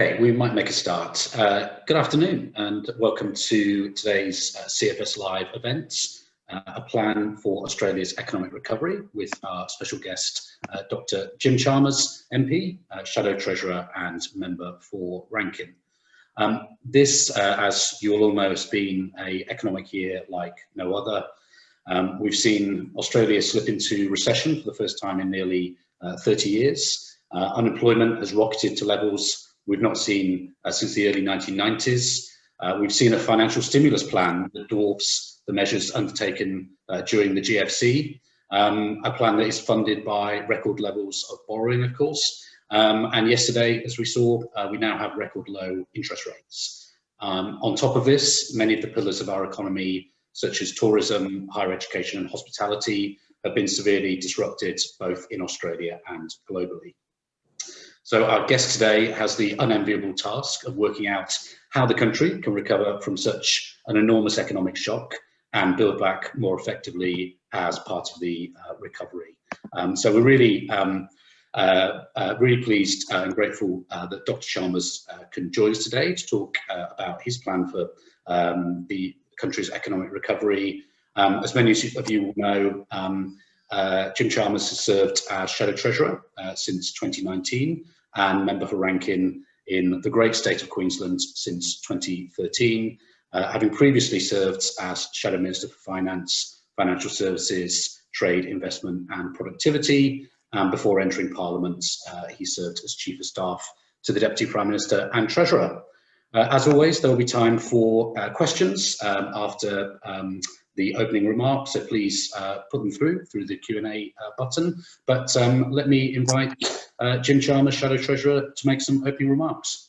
Okay, we might make a start. Good afternoon and welcome to today's CFS Live event, a plan for Australia's economic recovery with our special guest, Dr. Jim Chalmers MP, Shadow Treasurer and member for Rankin. This, as you all know, has been an economic year like no other. We've seen Australia slip into recession for the first time in nearly 30 years. Unemployment has rocketed to levels we've not seen since the early 1990s. We've seen a financial stimulus plan that dwarfs the measures undertaken during the GFC, a plan that is funded by record levels of borrowing, of course. And yesterday, as we saw, we now have record low interest rates. On top of this, many of the pillars of our economy, such as tourism, higher education and hospitality, have been severely disrupted both in Australia and globally. So our guest today has the unenviable task of working out how the country can recover from such an enormous economic shock and build back more effectively as part of the recovery. So we're really, really pleased and grateful that Dr. Chalmers can join us today to talk about his plan for the country's economic recovery. As many of you will know, Jim Chalmers has served as Shadow Treasurer since 2019 and member for Rankin in the great state of Queensland since 2013, having previously served as Shadow Minister for Finance, Financial Services, Trade, Investment and Productivity. Before entering Parliament, he served as Chief of Staff to the Deputy Prime Minister and Treasurer. As always, there will be time for questions after the opening remarks, so please put them through the Q&A button. But let me invite Jim Chalmers, Shadow Treasurer, to make some opening remarks.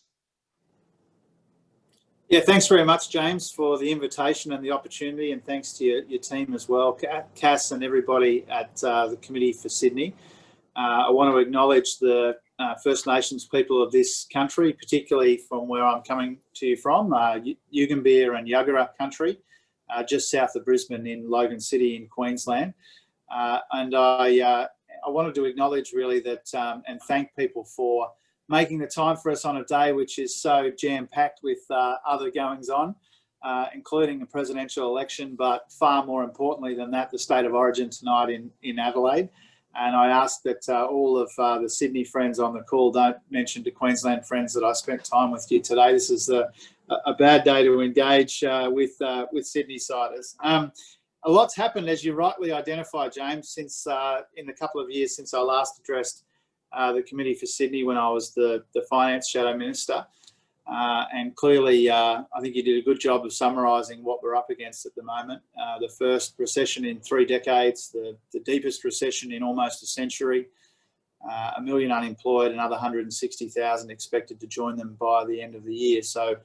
Yeah, thanks very much, James, for the invitation and the opportunity, and thanks to your team as well, Cass and everybody at the Committee for Sydney. I want to acknowledge the First Nations people of this country, particularly from where I'm coming to you from, Yugambeh and Yuggera country, just south of Brisbane in Logan City in Queensland. And I wanted to acknowledge really that and thank people for making the time for us on a day which is so jam-packed with other goings-on, including a presidential election, but far more importantly than that, the State of Origin tonight in Adelaide. And I ask that all of the Sydney friends on the call don't mention to Queensland friends that I spent time with you today. This is a bad day to engage with Sydney-siders. A lot's happened, as you rightly identified, James, since in the couple of years since I last addressed the Committee for Sydney when I was the Finance Shadow Minister. And clearly, I think you did a good job of summarising what we're up against at the moment. The first recession in 3 decades, the deepest recession in almost a century, 1 million unemployed, another 160,000 expected to join them by the end of the year. So,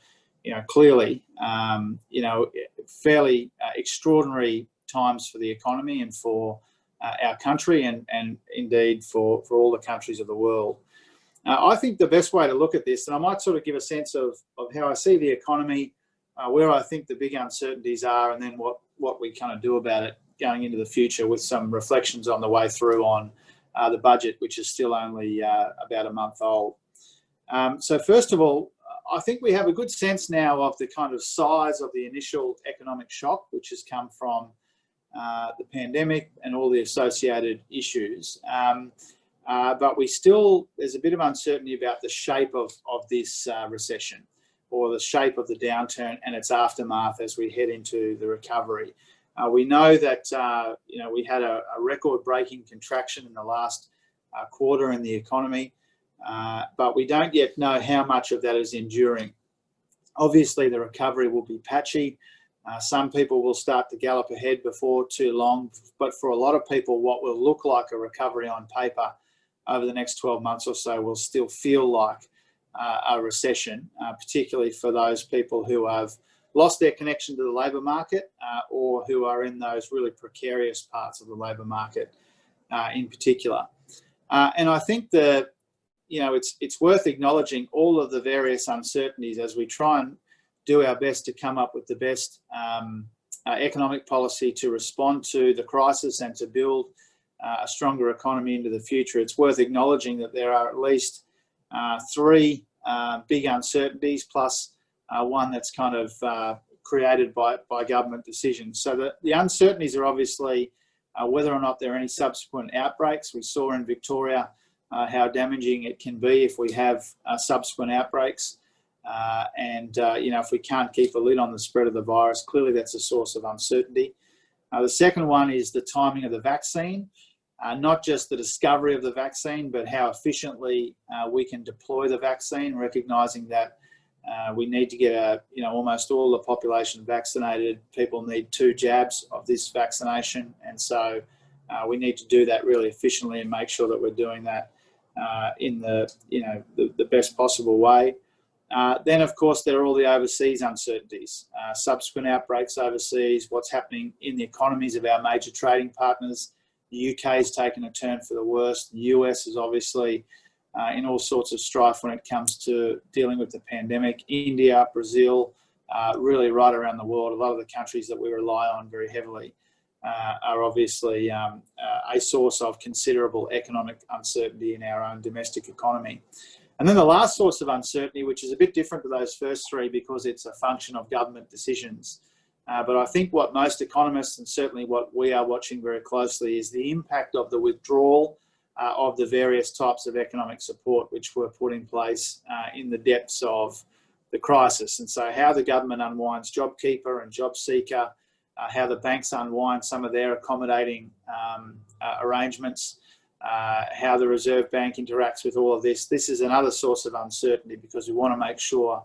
you know, clearly, you know, fairly extraordinary times for the economy and for our country and indeed for all the countries of the world. I think the best way to look at this, and I might sort of give a sense of how I see the economy, where I think the big uncertainties are, and then what we kind of do about it going into the future with some reflections on the way through on the budget, which is still only about a month old. So first of all, I think we have a good sense now of the kind of size of the initial economic shock, which has come from the pandemic and all the associated issues. But there's a bit of uncertainty about the shape of this recession or the shape of the downturn and its aftermath as we head into the recovery. We know that, you know, we had a record-breaking contraction in the last quarter in the economy, but we don't yet know how much of that is enduring. Obviously, the recovery will be patchy. Some people will start to gallop ahead before too long, but for a lot of people, what will look like a recovery on paper over the next 12 months or so will still feel like a recession, particularly for those people who have lost their connection to the labour market or who are in those really precarious parts of the labour market in particular. And I think that, you know, it's worth acknowledging all of the various uncertainties as we try and do our best to come up with the best economic policy to respond to the crisis and to build a stronger economy into the future. It's worth acknowledging that there are at least 3 big uncertainties, plus one that's kind of created by government decisions. So the uncertainties are obviously whether or not there are any subsequent outbreaks. We saw in Victoria how damaging it can be if we have subsequent outbreaks. If we can't keep a lid on the spread of the virus, clearly that's a source of uncertainty. The second one is the timing of the vaccine, not just the discovery of the vaccine, but how efficiently we can deploy the vaccine, recognising that we need to get almost all the population vaccinated. People need 2 jabs of this vaccination, and so we need to do that really efficiently and make sure that we're doing that in the best possible way. Then, of course, there are all the overseas uncertainties, subsequent outbreaks overseas, what's happening in the economies of our major trading partners. The UK has taken a turn for the worse. The US is obviously in all sorts of strife when it comes to dealing with the pandemic. India, Brazil, really right around the world, a lot of the countries that we rely on very heavily are obviously a source of considerable economic uncertainty in our own domestic economy. And then the last source of uncertainty, which is a bit different to those first 3 because it's a function of government decisions. But I think what most economists, and certainly what we are watching very closely, is the impact of the withdrawal of the various types of economic support which were put in place in the depths of the crisis. And so how the government unwinds JobKeeper and JobSeeker, how the banks unwind some of their accommodating arrangements, how the Reserve Bank interacts with all of this. This is another source of uncertainty because we want to make sure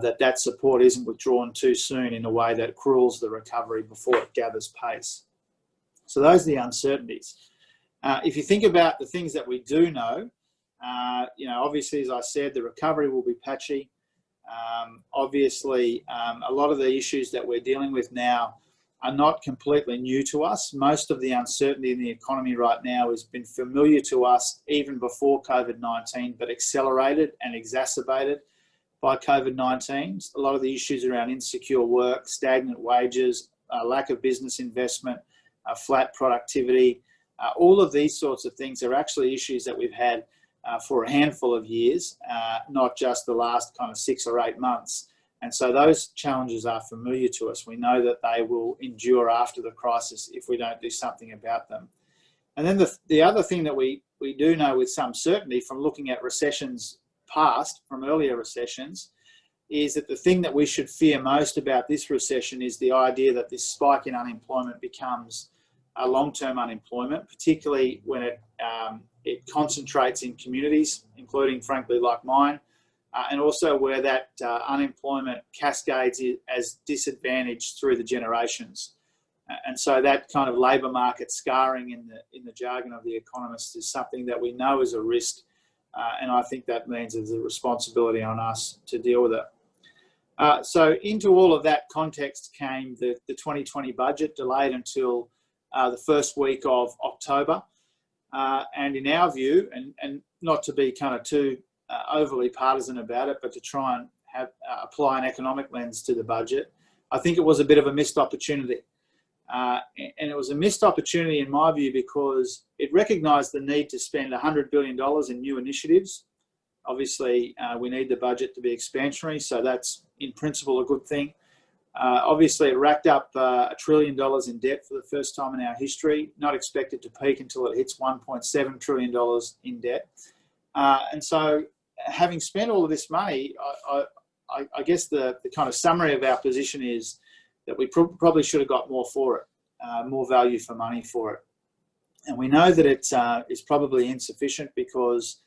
that support isn't withdrawn too soon in a way that cruels the recovery before it gathers pace. So those are the uncertainties. If you think about the things that we do know, obviously, as I said, the recovery will be patchy. Obviously, a lot of the issues that we're dealing with now are not completely new to us. Most of the uncertainty in the economy right now has been familiar to us even before COVID-19, but accelerated and exacerbated by COVID-19. A lot of the issues around insecure work, stagnant wages, lack of business investment, flat productivity, all of these sorts of things are actually issues that we've had for a handful of years, not just the last kind of 6 or 8 months. And so those challenges are familiar to us. We know that they will endure after the crisis if we don't do something about them. And then the other thing that we do know with some certainty from looking at recessions past, from earlier recessions, is that the thing that we should fear most about this recession is the idea that this spike in unemployment becomes a long-term unemployment, particularly when it concentrates in communities, including, frankly, like mine, and also where that unemployment cascades as disadvantage through the generations. And so that kind of labour market scarring in the jargon of the economists is something that we know is a risk, and I think that means there's a responsibility on us to deal with it. So into all of that context came the 2020 budget, delayed until the first week of October. And in our view, and not to be kind of too overly partisan about it, but to try and apply an economic lens to the budget, I think it was a bit of a missed opportunity. And it was a missed opportunity in my view because it recognised the need to spend $100 billion in new initiatives. Obviously, we need the budget to be expansionary, so that's in principle a good thing. Obviously, it racked up $1 trillion in debt for the first time in our history, not expected to peak until it hits $1.7 trillion in debt. And so having spent all of this money, I guess the kind of summary of our position is that we probably should have got more for it, more value for money for it. And we know that it is probably insufficient because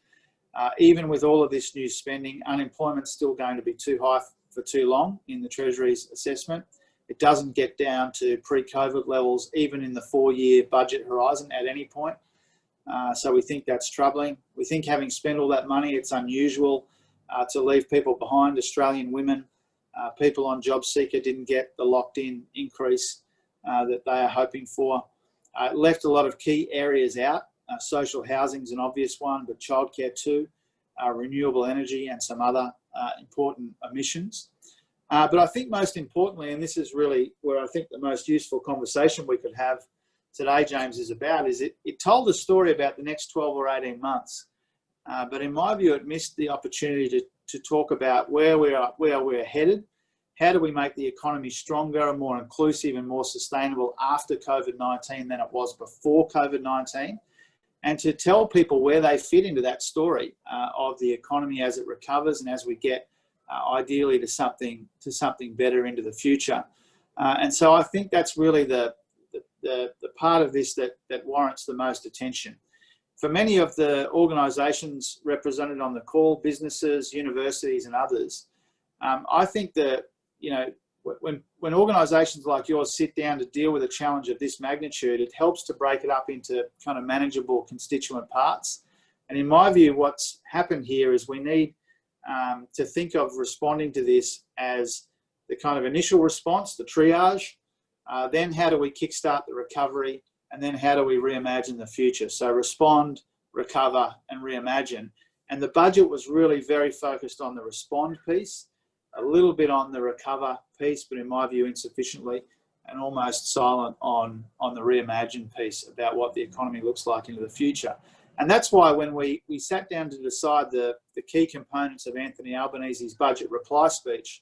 even with all of this new spending, unemployment's still going to be too high for too long in the Treasury's assessment. It doesn't get down to pre-COVID levels, even in the 4-year budget horizon at any point. So we think that's troubling. We think having spent all that money, it's unusual to leave people behind. Australian women, people on JobSeeker didn't get the locked-in increase that they are hoping for. It left a lot of key areas out. Social housing is an obvious one, but childcare too, renewable energy and some other important emissions. But I think most importantly, and this is really where I think the most useful conversation we could have today, James, is about, is it told a story about the next 12 or 18 months. But in my view, it missed the opportunity to talk about where we're headed. How do we make the economy stronger and more inclusive and more sustainable after COVID-19 than it was before COVID-19? And to tell people where they fit into that story of the economy as it recovers and as we get ideally to something better into the future. And so I think that's really the part of this that warrants the most attention. For many of the organisations represented on the call, businesses, universities and others, I think that, you know, when organisations like yours sit down to deal with a challenge of this magnitude, it helps to break it up into kind of manageable constituent parts. And in my view, what's happened here is we need to think of responding to this as the kind of initial response, the triage, then how do we kickstart the recovery, and then how do we reimagine the future? So respond, recover, and reimagine. And the budget was really very focused on the respond piece, a little bit on the recover piece, but in my view, insufficiently, and almost silent on the reimagine piece about what the economy looks like into the future. And that's why when we sat down to decide the key components of Anthony Albanese's budget reply speech,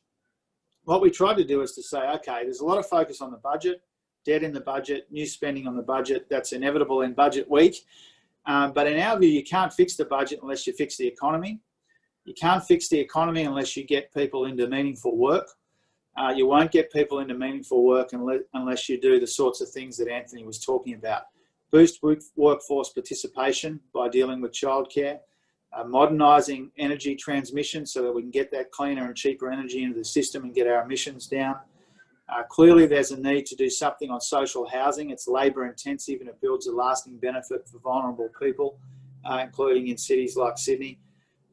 what we tried to do is to say, okay, there's a lot of focus on the budget, debt in the budget, new spending on the budget. That's inevitable in budget week. But in our view, you can't fix the budget unless you fix the economy. You can't fix the economy unless you get people into meaningful work. You won't get people into meaningful work unless you do the sorts of things that Anthony was talking about. Boost workforce participation by dealing with childcare, modernising energy transmission so that we can get that cleaner and cheaper energy into the system and get our emissions down. Clearly, there's a need to do something on social housing. It's labour intensive and it builds a lasting benefit for vulnerable people, including in cities like Sydney.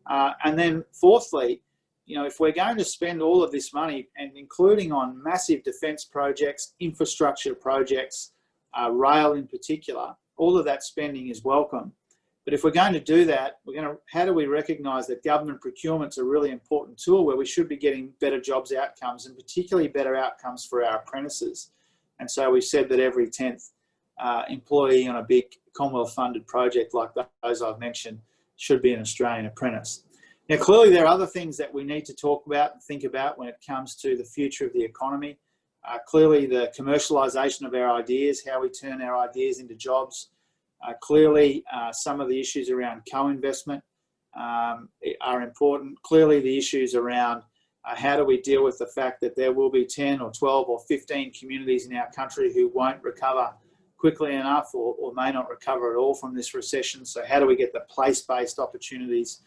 And then fourthly, you know, if we're going to spend all of this money, and including on massive defence projects, infrastructure projects, rail in particular, all of that spending is welcome. But if we're going to do that, how do we recognise that government procurement's a really important tool where we should be getting better jobs outcomes, and particularly better outcomes for our apprentices? And so we said that every 10th employee on a big Commonwealth funded project like those I've mentioned should be an Australian apprentice. Now, clearly there are other things that we need to talk about and think about when it comes to the future of the economy. Clearly the commercialisation of our ideas, how we turn our ideas into jobs. Clearly some of the issues around co-investment are important. Clearly the issues around how do we deal with the fact that there will be 10 or 12 or 15 communities in our country who won't recover quickly enough or may not recover at all from this recession. So how do we get the place-based opportunities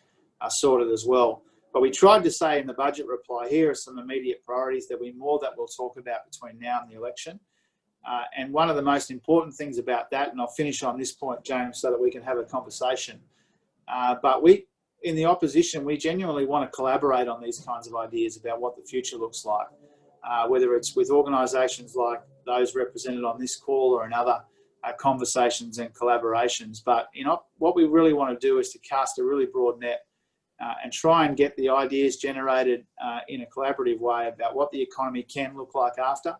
sorted as well? But we tried to say in the budget reply, here are some immediate priorities. There'll be more that we'll talk about between now and the election. And one of the most important things about that, and I'll finish on this point, James, so that we can have a conversation. But we, in the opposition, we genuinely want to collaborate on these kinds of ideas about what the future looks like, whether it's with organisations like those represented on this call or in other conversations and collaborations. But you know, what we really want to do is to cast a really broad net and try and get the ideas generated in a collaborative way about what the economy can look like after,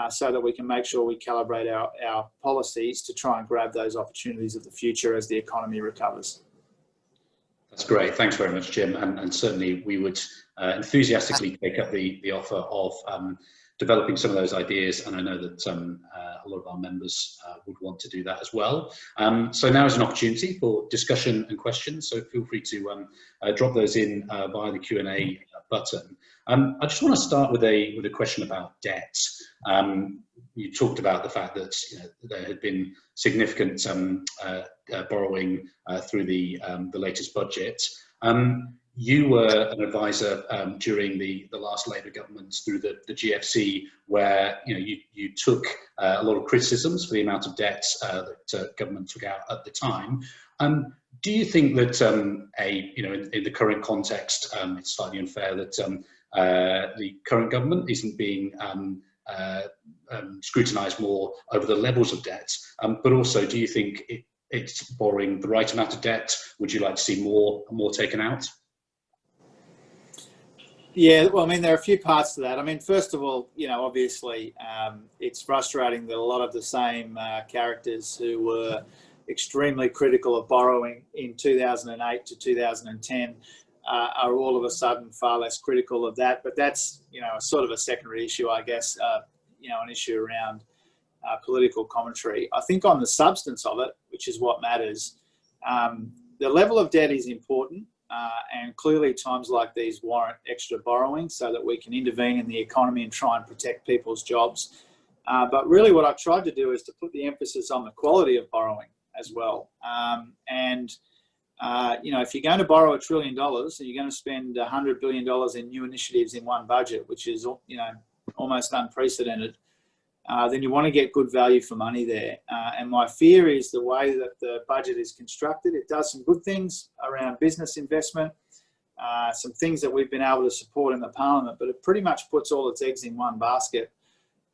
so that we can make sure we calibrate our policies to try and grab those opportunities of the future as the economy recovers. That's great. Thanks very much, Jim. And certainly we would enthusiastically take up the offer of developing some of those ideas. And I know that a lot of our members would want to do that as well. So now is an opportunity for discussion and questions. So feel free to drop those in via the Q&A button. I just want to start with a question about debt. You talked about the fact that there had been significant borrowing through the latest budget. You were an advisor during the last Labour government through the GFC, where you took a lot of criticisms for the amount of debt that government took out at the time. Do you think that in the current context, it's slightly unfair that the current government isn't being scrutinised more over the levels of debt? But also, do you think it's borrowing the right amount of debt? Would you like to see more taken out? Yeah, well, I mean, there are a few parts to that. I mean, first of all, obviously, it's frustrating that a lot of the same characters who were extremely critical of borrowing in 2008 to 2010 are all of a sudden far less critical of that. But that's, sort of a secondary issue, I guess, an issue around political commentary. I think on the substance of it, which is what matters, the level of debt is important, and clearly times like these warrant extra borrowing so that we can intervene in the economy and try and protect people's jobs. But really what I've tried to do is to put the emphasis on the quality of borrowing as well. If you're going to borrow $1 trillion and you're going to spend $100 billion in new initiatives in one budget, which is, almost unprecedented, then you want to get good value for money there. And my fear is the way that the budget is constructed, it does some good things around business investment, some things that we've been able to support in the parliament, but it pretty much puts all its eggs in one basket.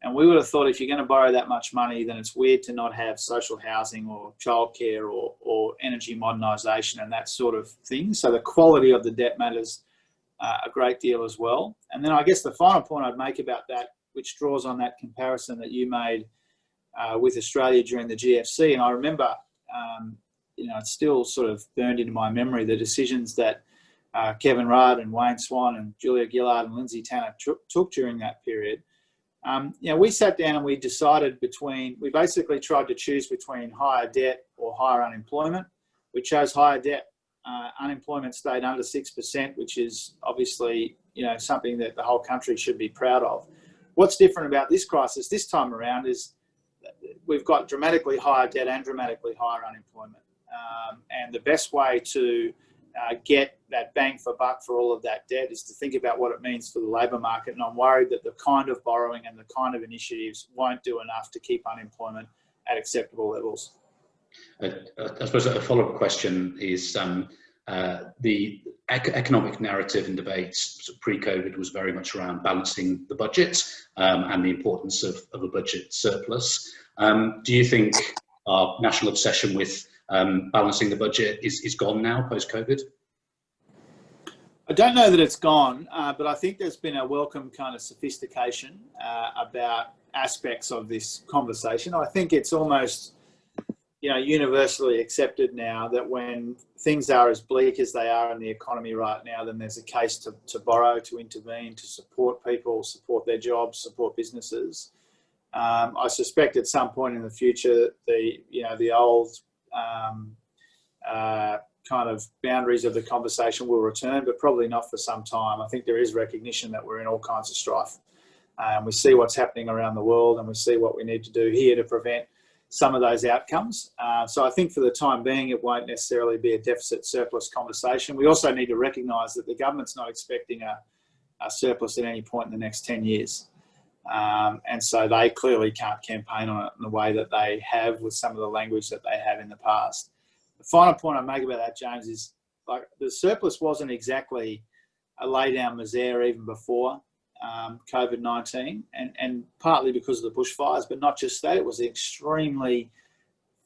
And we would have thought if you're going to borrow that much money, then it's weird to not have social housing or childcare or energy modernisation and that sort of thing. So the quality of the debt matters a great deal as well. And then I guess the final point I'd make about that, which draws on that comparison that you made with Australia during the GFC. And I remember, it's still sort of burned into my memory, the decisions that Kevin Rudd and Wayne Swan and Julia Gillard and Lindsay Tanner took during that period. We sat down and we decided we basically tried to choose between higher debt or higher unemployment. We chose higher debt. Unemployment stayed under 6%, which is obviously, something that the whole country should be proud of. What's different about this crisis this time around is we've got dramatically higher debt and dramatically higher unemployment. And the best way to get that bang for buck for all of that debt is to think about what it means for the labour market. And I'm worried that the kind of borrowing and the kind of initiatives won't do enough to keep unemployment at acceptable levels. I suppose a follow-up question is the economic narrative and debates pre-COVID was very much around balancing the budget and the importance of a budget surplus. Do you think our national obsession with balancing the budget is gone now post-COVID? I don't know that it's gone, but I think there's been a welcome kind of sophistication about aspects of this conversation. I think it's almost universally accepted now that when things are as bleak as they are in the economy right now, then there's a case to borrow, to intervene, to support people, support their jobs, support businesses. I suspect at some point in the future, the old kind of boundaries of the conversation will return, but probably not for some time. I think there is recognition that we're in all kinds of strife. We see what's happening around the world and we see what we need to do here to prevent some of those outcomes. So I think for the time being, it won't necessarily be a deficit surplus conversation. We also need to recognise that the government's not expecting a surplus at any point in the next 10 years. And so they clearly can't campaign on it in the way that they have with some of the language that they have in the past. The final point I make about that, James, is like the surplus wasn't exactly a lay down misere even before COVID-19, and partly because of the bushfires, but not just that, it was an extremely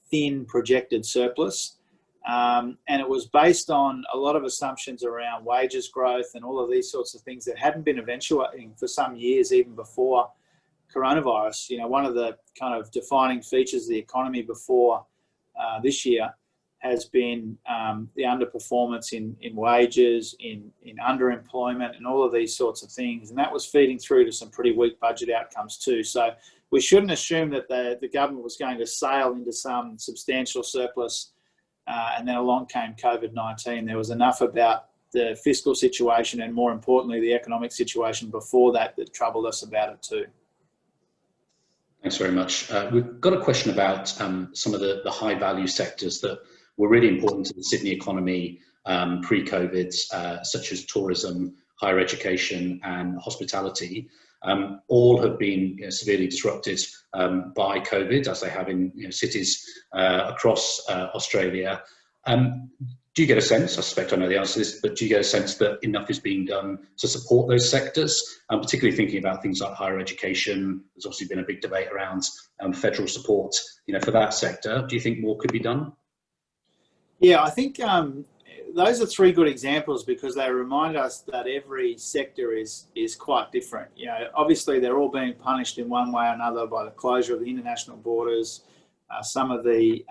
thin projected surplus. And it was based on a lot of assumptions around wages growth and all of these sorts of things that hadn't been eventuating for some years, even before coronavirus. One of the kind of defining features of the economy before this year has been the underperformance in wages, in underemployment and all of these sorts of things. And that was feeding through to some pretty weak budget outcomes too. So we shouldn't assume that the government was going to sail into some substantial surplus and then along came COVID-19. There was enough about the fiscal situation and, more importantly, the economic situation before that troubled us about it too. Thanks very much. We've got a question about some of the high value sectors that were really important to the Sydney economy pre-COVID, such as tourism, higher education and hospitality. All have been severely disrupted by COVID, as they have in cities across Australia. Do you get a sense, I suspect I know the answer to this, but do you get a sense that enough is being done to support those sectors? Particularly thinking about things like higher education. There's obviously been a big debate around federal support for that sector. Do you think more could be done? Yeah, I think those are three good examples because they remind us that every sector is quite different. Obviously they're all being punished in one way or another by the closure of the international borders, some of the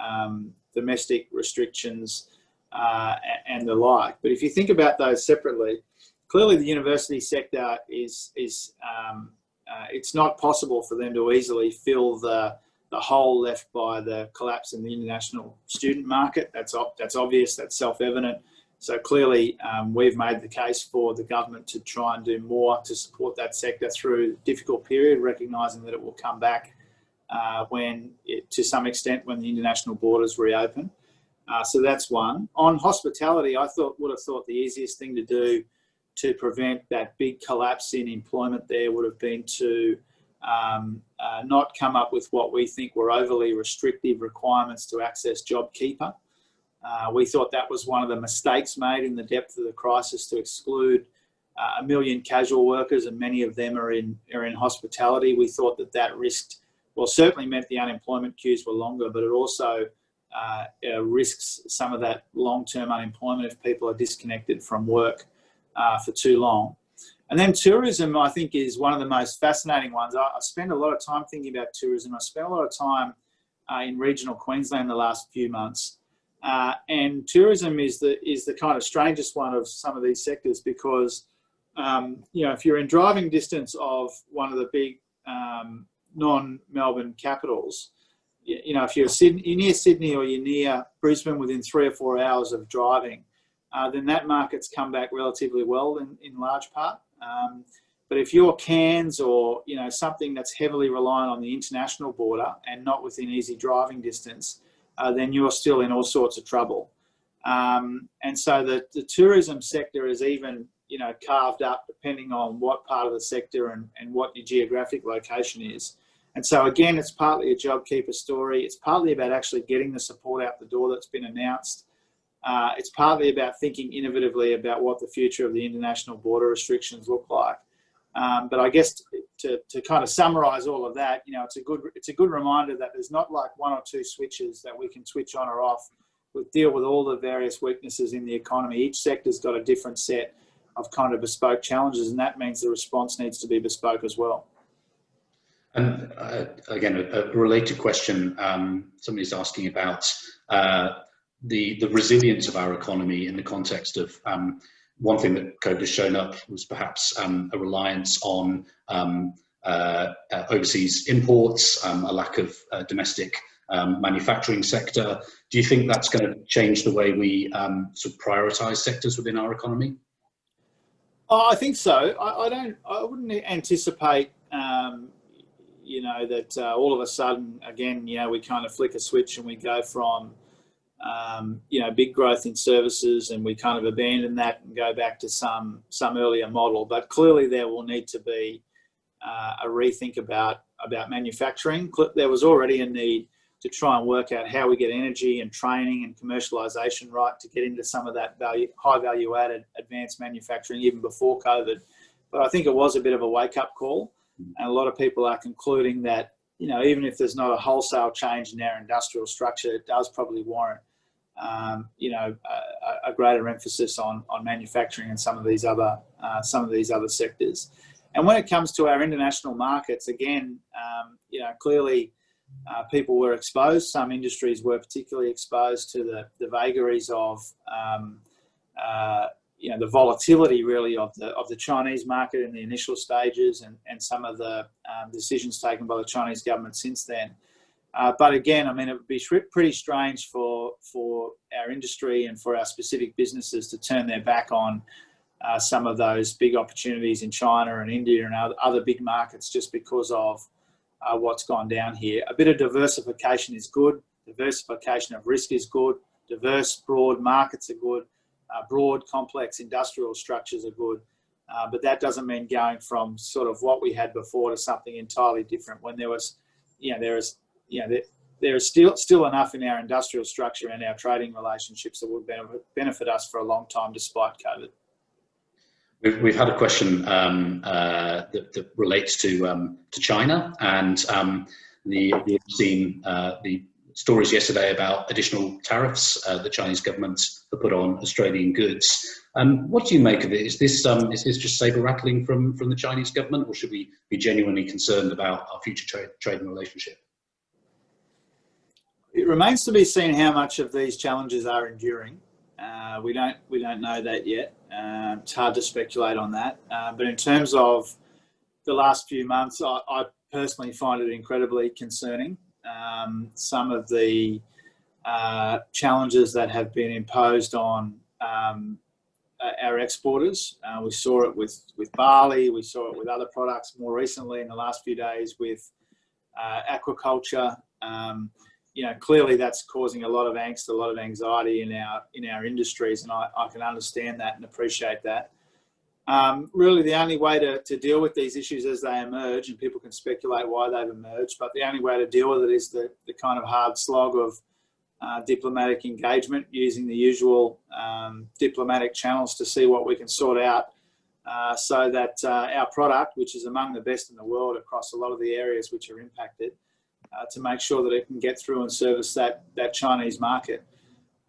domestic restrictions, and the like. But if you think about those separately, clearly the university sector is it's not possible for them to easily fill the hole left by the collapse in the international student market. That's obvious, that's self-evident. So clearly we've made the case for the government to try and do more to support that sector through a difficult period, recognising that it will come back to some extent when the international borders reopen. So that's one. On hospitality, I would have thought the easiest thing to do to prevent that big collapse in employment there would have been to not come up with what we think were overly restrictive requirements to access JobKeeper. We thought that was one of the mistakes made in the depth of the crisis, to exclude 1 million casual workers, and many of them are in hospitality. We thought that risked, well, certainly meant the unemployment queues were longer, but it also risks some of that long-term unemployment if people are disconnected from work for too long. And then tourism, I think, is one of the most fascinating ones. I spend a lot of time thinking about tourism. I spent a lot of time in regional Queensland the last few months. And tourism is the kind of strangest one of some of these sectors, because if you're in driving distance of one of the big non-Melbourne capitals, if you're near Sydney or you're near Brisbane within 3 or 4 hours of driving, then that market's come back relatively well in large part. But if you're Cairns or something that's heavily reliant on the international border and not within easy driving distance, then you're still in all sorts of trouble. And so the tourism sector is even carved up depending on what part of the sector and what your geographic location is. And so again, it's partly a JobKeeper story. It's partly about actually getting the support out the door that's been announced. It's partly about thinking innovatively about what the future of the international border restrictions look like. But I guess to kind of summarise all of that, it's a good reminder that there's not like one or two switches that we can switch on or off. We deal with all the various weaknesses in the economy. Each sector's got a different set of kind of bespoke challenges, and that means the response needs to be bespoke as well. And again, a related question. Somebody's asking about the resilience of our economy in the context of one thing that COVID has shown up was perhaps a reliance on overseas imports, a lack of domestic manufacturing sector. Do you think that's going to change the way we sort of prioritise sectors within our economy? Oh, I think so. I wouldn't anticipate that all of a sudden, again, we kind of flick a switch and we go from, big growth in services and we kind of abandon that and go back to some earlier model. But clearly there will need to be a rethink about manufacturing. There was already a need to try and work out how we get energy and training and commercialisation right to get into some of that high value added advanced manufacturing even before COVID. But I think it was a bit of a wake up call. And a lot of people are concluding that, even if there's not a wholesale change in our industrial structure, it does probably warrant, a greater emphasis on manufacturing and some of these other sectors. And when it comes to our international markets, again, clearly people were exposed. Some industries were particularly exposed to the vagaries of the volatility really of the Chinese market in the initial stages and some of the decisions taken by the Chinese government since then. But again, it would be pretty strange for our industry and for our specific businesses to turn their back on some of those big opportunities in China and India and other big markets just because of what's gone down here. A bit of diversification is good. Diversification of risk is good. Diverse, broad markets are good. Broad, complex industrial structures are good, but that doesn't mean going from sort of what we had before to something entirely different. When there is still enough in our industrial structure and our trading relationships that would benefit us for a long time despite COVID. We've had a question that relates to China, and we've seen the stories yesterday about additional tariffs the Chinese government have put on Australian goods. What do you make of it? Is this just saber rattling from the Chinese government, or should we be genuinely concerned about our future trading relationship? It remains to be seen how much of these challenges are enduring. We don't know that yet. It's hard to speculate on that. But in terms of the last few months, I personally find it incredibly concerning. Some of the challenges that have been imposed on our exporters. We saw it with barley. We saw it with other products more recently in the last few days with aquaculture. Clearly that's causing a lot of angst, a lot of anxiety in our industries, and I can understand that and appreciate that. Really, the only way to deal with these issues as they emerge, and people can speculate why they've emerged, but the only way to deal with it is the kind of hard slog of diplomatic engagement, using the usual diplomatic channels to see what we can sort out so that our product, which is among the best in the world across a lot of the areas which are impacted, to make sure that it can get through and service that Chinese market.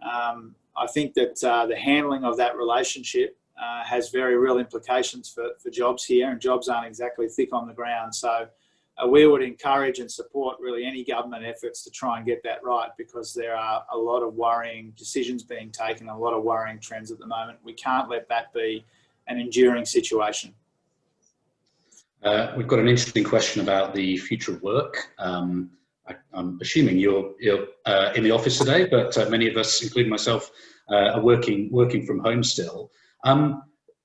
I think that the handling of that relationship has very real implications for jobs here, and jobs aren't exactly thick on the ground. So we would encourage and support really any government efforts to try and get that right, because there are a lot of worrying decisions being taken, a lot of worrying trends at the moment. We can't let that be an enduring situation. We've got an interesting question about the future of work. I'm assuming you're in the office today, but many of us, including myself, are working from home still.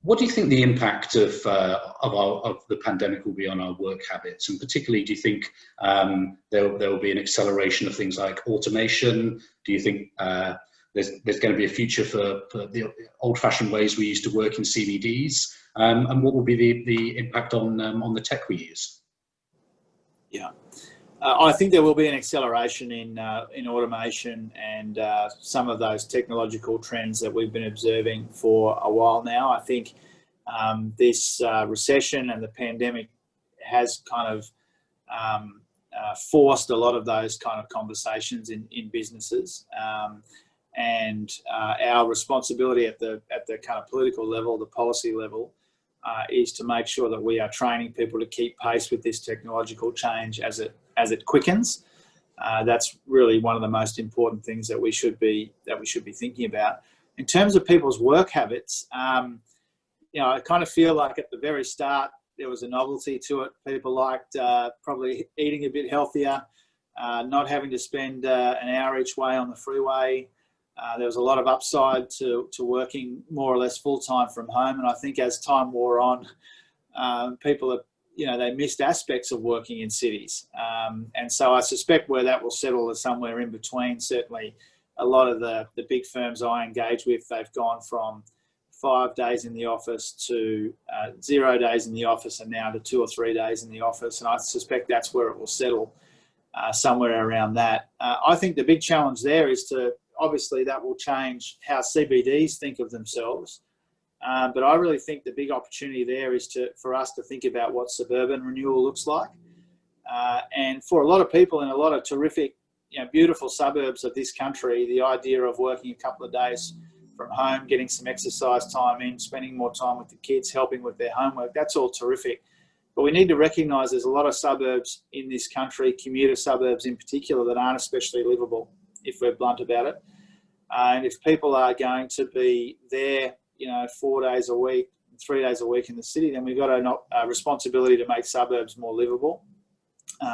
What do you think the impact of the pandemic will be on our work habits? And particularly, do you think there will be an acceleration of things like automation? Do you think there's going to be a future for the old-fashioned ways we used to work in CBDs? And what will be the impact on the tech we use? Yeah. I think there will be an acceleration in automation and some of those technological trends that we've been observing for a while now. I think this recession and the pandemic has kind of forced a lot of those kind of conversations in businesses. And our responsibility at the kind of political level, the policy level, is to make sure that we are training people to keep pace with this technological change as it quickens. That's really one of the most important things that we should be thinking about. In terms of people's work habits, I kind of feel like at the very start there was a novelty to it. People liked probably eating a bit healthier, not having to spend an hour each way on the freeway. There was a lot of upside to working more or less full-time from home, and I think as time wore on, people they missed aspects of working in cities, and so I suspect where that will settle is somewhere in between. Certainly, a lot of the big firms I engage with, they've gone from 5 days in the office to 0 days in the office, and now to 2 or 3 days in the office, and I suspect that's where it will settle, somewhere around that. I think the big challenge there is obviously that will change how CBDs think of themselves. But I really think the big opportunity there is for us to think about what suburban renewal looks like. And for a lot of people in a lot of terrific, beautiful suburbs of this country, the idea of working a couple of days from home, getting some exercise time in, spending more time with the kids, helping with their homework, that's all terrific. But we need to recognise there's a lot of suburbs in this country, commuter suburbs in particular, that aren't especially livable, if we're blunt about it. And if people are going to be there, 4 days a week, 3 days a week in the city, then we've got a responsibility to make suburbs more livable.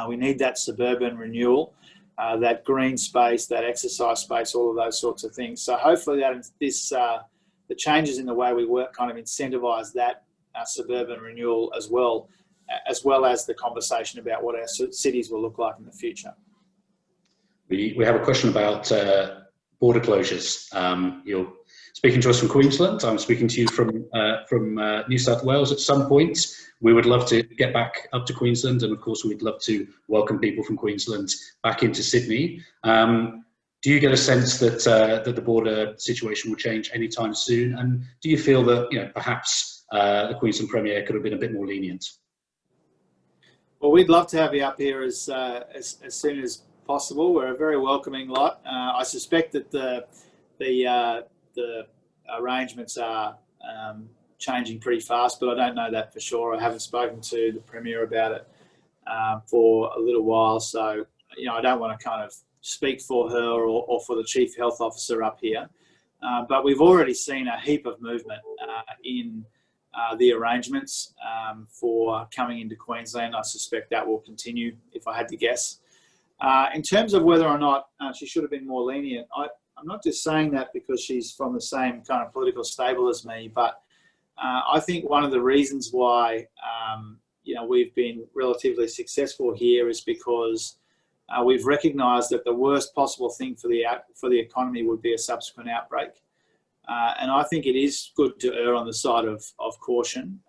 We need that suburban renewal, that green space, that exercise space, all of those sorts of things. So hopefully the changes in the way we work kind of incentivise that suburban renewal as well as the conversation about what our cities will look like in the future. We have a question about border closures. You're speaking to us from Queensland. I'm speaking to you from New South Wales. At some point, we would love to get back up to Queensland, and of course, we'd love to welcome people from Queensland back into Sydney. Do you get a sense that the border situation will change anytime soon? And do you feel that perhaps the Queensland Premier could have been a bit more lenient? Well, we'd love to have you up here as soon as possible. We're a very welcoming lot. I suspect that the arrangements are changing pretty fast, but I don't know that for sure. I haven't spoken to the Premier about it for a little while, so I don't want to kind of speak for her or for the Chief Health Officer up here. but we've already seen a heap of movement in the arrangements for coming into Queensland. I suspect that will continue, if I had to guess. In terms of whether or not she should have been more lenient, I'm not just saying that because she's from the same kind of political stable as me, but I think one of the reasons why we've been relatively successful here is because we've recognised that the worst possible thing for the economy would be a subsequent outbreak. And I think it is good to err on the side of caution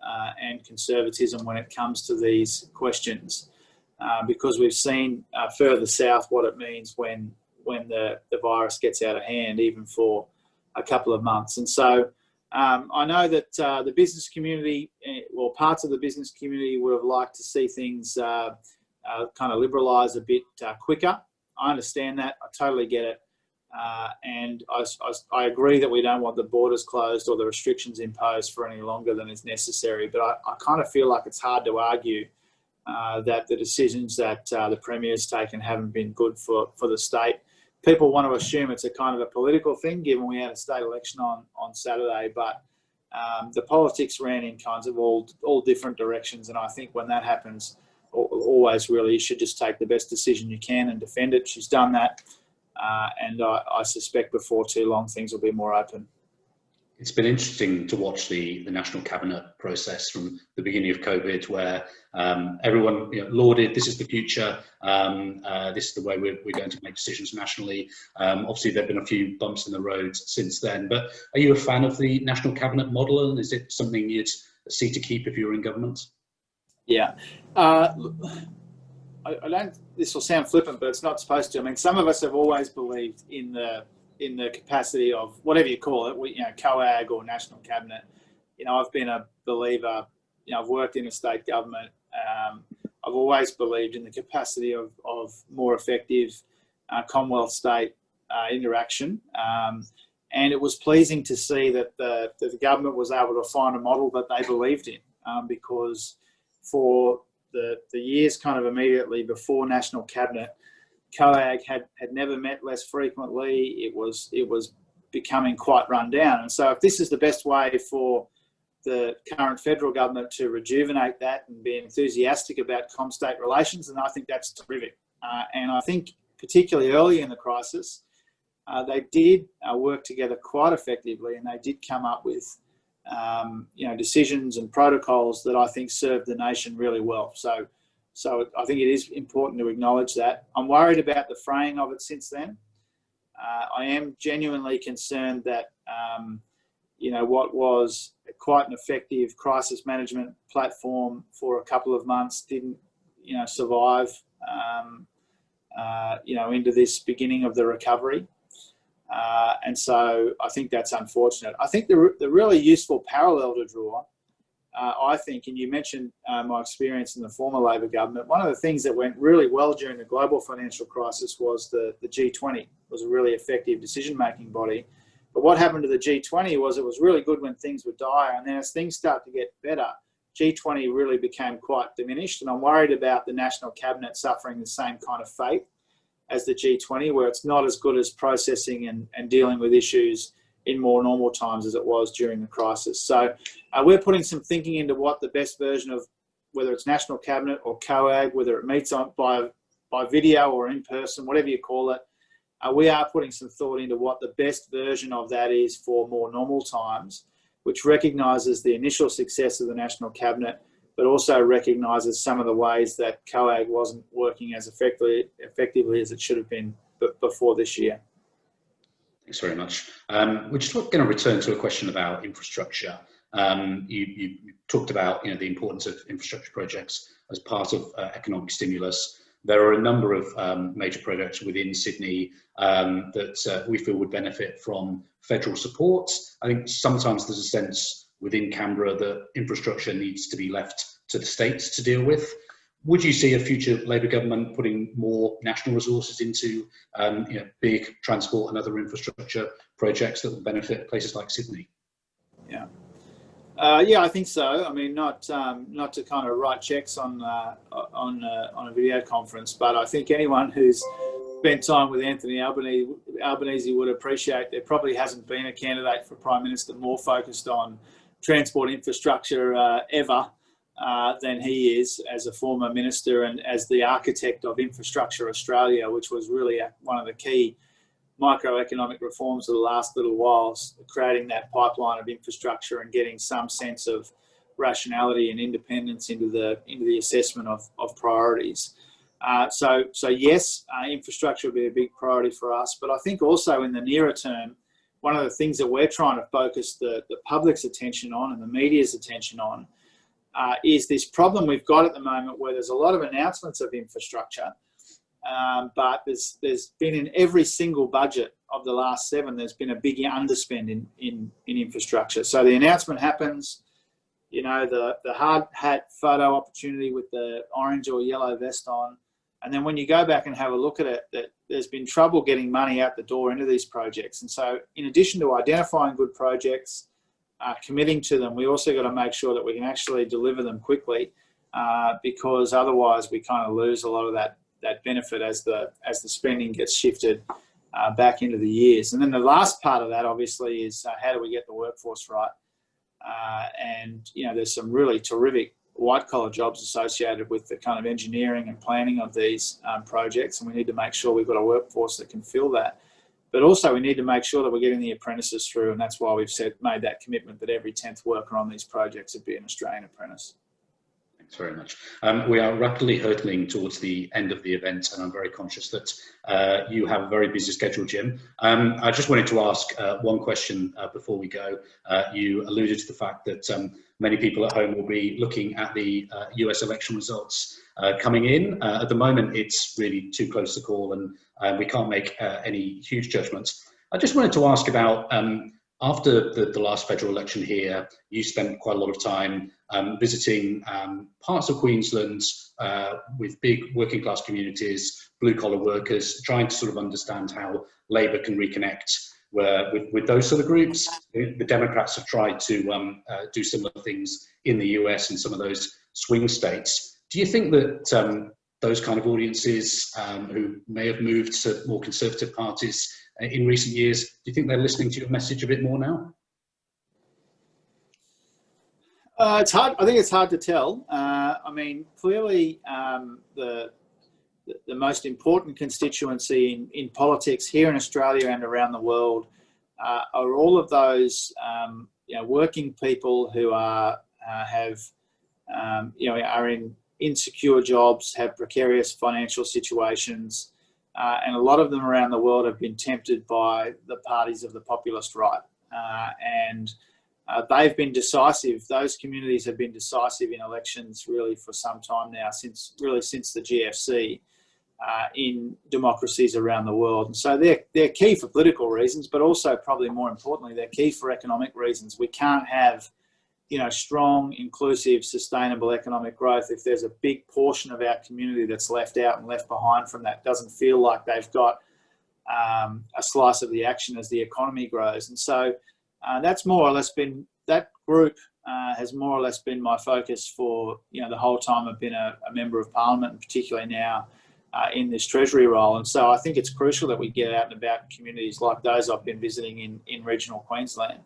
and conservatism when it comes to these questions, because we've seen further south what it means when the virus gets out of hand, even for a couple of months. And so I know that the business community, or parts of the business community, would have liked to see things kind of liberalise a bit quicker. I understand that. I totally get it. And I agree that we don't want the borders closed or the restrictions imposed for any longer than is necessary. But I kind of feel like it's hard to argue that the decisions that the Premier's taken haven't been good for the state. People want to assume it's a kind of a political thing, given we had a state election on Saturday, but the politics ran in kinds of all different directions. And I think when that happens, always really you should just take the best decision you can and defend it. She's done that. And I suspect before too long, things will be more open. It's been interesting to watch the National Cabinet process from the beginning of COVID, where everyone lauded, this is the future, this is the way we're going to make decisions nationally. Obviously, there have been a few bumps in the road since then, but are you a fan of the National Cabinet model, and is it something you'd see to keep if you were in government? Yeah. I don't, this will sound flippant, but it's not supposed to. I mean, some of us have always believed in the capacity of whatever you call it, COAG or National Cabinet. I've been a believer. I've worked in a state government. I've always believed in the capacity of more effective Commonwealth state interaction. And it was pleasing to see that the government was able to find a model that they believed in, because for the years kind of immediately before National Cabinet, COAG had never met less frequently. It was becoming quite run down. And so if this is the best way for the current federal government to rejuvenate that and be enthusiastic about com-state relations, then I think that's terrific. And I think particularly early in the crisis, they did work together quite effectively, and they did come up with decisions and protocols that I think served the nation really well. So I think it is important to acknowledge that. I'm worried about the fraying of it since then. I am genuinely concerned that, what was quite an effective crisis management platform for a couple of months didn't, survive, into this beginning of the recovery. And so I think that's unfortunate. I think the really useful parallel to draw, I think, and you mentioned my experience in the former Labor government, one of the things that went really well during the global financial crisis was the G20 was a really effective decision-making body. But what happened to the G20 was it was really good when things were dire, and then as things start to get better, G20 really became quite diminished, and I'm worried about the National Cabinet suffering the same kind of fate as the G20, where it's not as good as processing and dealing with issues in more normal times as it was during the crisis. So we're putting some thinking into what the best version of, whether it's National Cabinet or COAG, whether it meets by video or in person, whatever you call it, we are putting some thought into what the best version of that is for more normal times, which recognises the initial success of the National Cabinet, but also recognises some of the ways that COAG wasn't working as effectively as it should have been before this year. Thanks very much. We're just going to return to a question about infrastructure. You talked about the importance of infrastructure projects as part of economic stimulus. There are a number of major projects within Sydney that we feel would benefit from federal support. I think sometimes there's a sense within Canberra that infrastructure needs to be left to the states to deal with. Would you see a future Labor government putting more national resources into big transport and other infrastructure projects that will benefit places like Sydney? Yeah. I think so. I mean, not to kind of write checks on a video conference, but I think anyone who's spent time with Anthony Albanese would appreciate, there probably hasn't been a candidate for Prime Minister more focused on transport infrastructure ever than he is as a former minister and as the architect of Infrastructure Australia, which was really one of the key microeconomic reforms of the last little while, creating that pipeline of infrastructure and getting some sense of rationality and independence into the assessment of priorities. So yes, infrastructure will be a big priority for us, but I think also in the nearer term, one of the things that we're trying to focus the public's attention on and the media's attention on is this problem we've got at the moment where there's a lot of announcements of infrastructure, but there's been in every single budget of the last 7, there's been a big underspend in infrastructure. So the announcement happens, you know, the hard hat photo opportunity with the orange or yellow vest on. And then when you go back and have a look at it, that there's been trouble getting money out the door into these projects. And so in addition to identifying good projects, committing to them, we also got to make sure that we can actually deliver them quickly, because otherwise we kind of lose a lot of that benefit as the spending gets shifted back into the years. And then the last part of that obviously is how do we get the workforce right? And you know, there's some really terrific white-collar jobs associated with the kind of engineering and planning of these projects, and we need to make sure we've got a workforce that can fill that. But also we need to make sure that we're getting the apprentices through, and that's why we've made that commitment that every 10th worker on these projects would be an Australian apprentice. Thanks very much. We are rapidly hurtling towards the end of the event, and I'm very conscious that you have a very busy schedule, Jim. I just wanted to ask one question before we go. You alluded to the fact that many people at home will be looking at the US election results coming in. At the moment, it's really too close to call, and we can't make any huge judgments. I just wanted to ask about, after the last federal election here, you spent quite a lot of time visiting parts of Queensland with big working class communities, blue collar workers, trying to sort of understand how Labor can reconnect with those sort of groups. The Democrats have tried to do similar things in the US and some of those swing states. Do you think that those kind of audiences who may have moved to more conservative parties in recent years, do you think they're listening to your message a bit more now? It's hard. I think it's hard to tell. I mean, clearly, the most important constituency in politics here in Australia and around the world are all of those you know, working people who are in insecure jobs, have precarious financial situations, and a lot of them around the world have been tempted by the parties of the populist right, and they've been decisive. Those communities have been decisive in elections really for some time now, since the GFC, in democracies around the world. And so they're key for political reasons, but also probably more importantly, they're key for economic reasons. We can't have, you know, strong, inclusive, sustainable economic growth if there's a big portion of our community that's left out and left behind from that, doesn't feel like they've got a slice of the action as the economy grows. And so that's more or less been, that group has more or less been my focus for, you know, the whole time I've been a member of Parliament, and particularly now in this Treasury role. And so I think it's crucial that we get out and about communities like those I've been visiting in regional Queensland,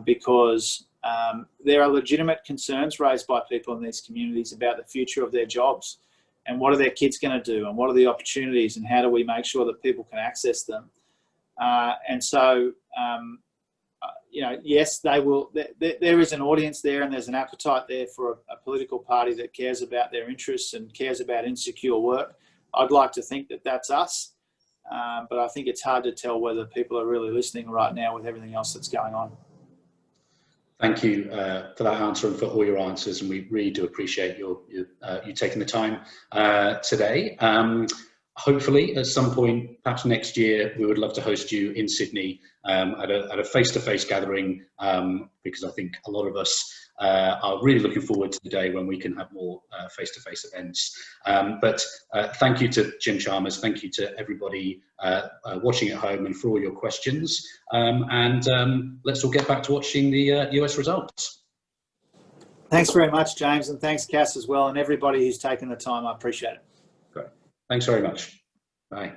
because there are legitimate concerns raised by people in these communities about the future of their jobs and what are their kids going to do and what are the opportunities and how do we make sure that people can access them. And so, you know, yes, they will. There is an audience there, and there's an appetite there for a political party that cares about their interests and cares about insecure work. I'd like to think that that's us, but I think it's hard to tell whether people are really listening right now with everything else that's going on. Thank you for that answer and for all your answers, and we really do appreciate you taking the time today. Hopefully, at some point, perhaps next year, we would love to host you in Sydney at a face-to-face gathering, because I think a lot of us are really looking forward to the day when we can have more face-to-face events. But thank you to Jim Chalmers, thank you to everybody watching at home and for all your questions. And let's all get back to watching the US results. Thanks very much, James, and thanks, Cass, as well, and everybody who's taken the time. I appreciate it. Great. Thanks very much. Bye.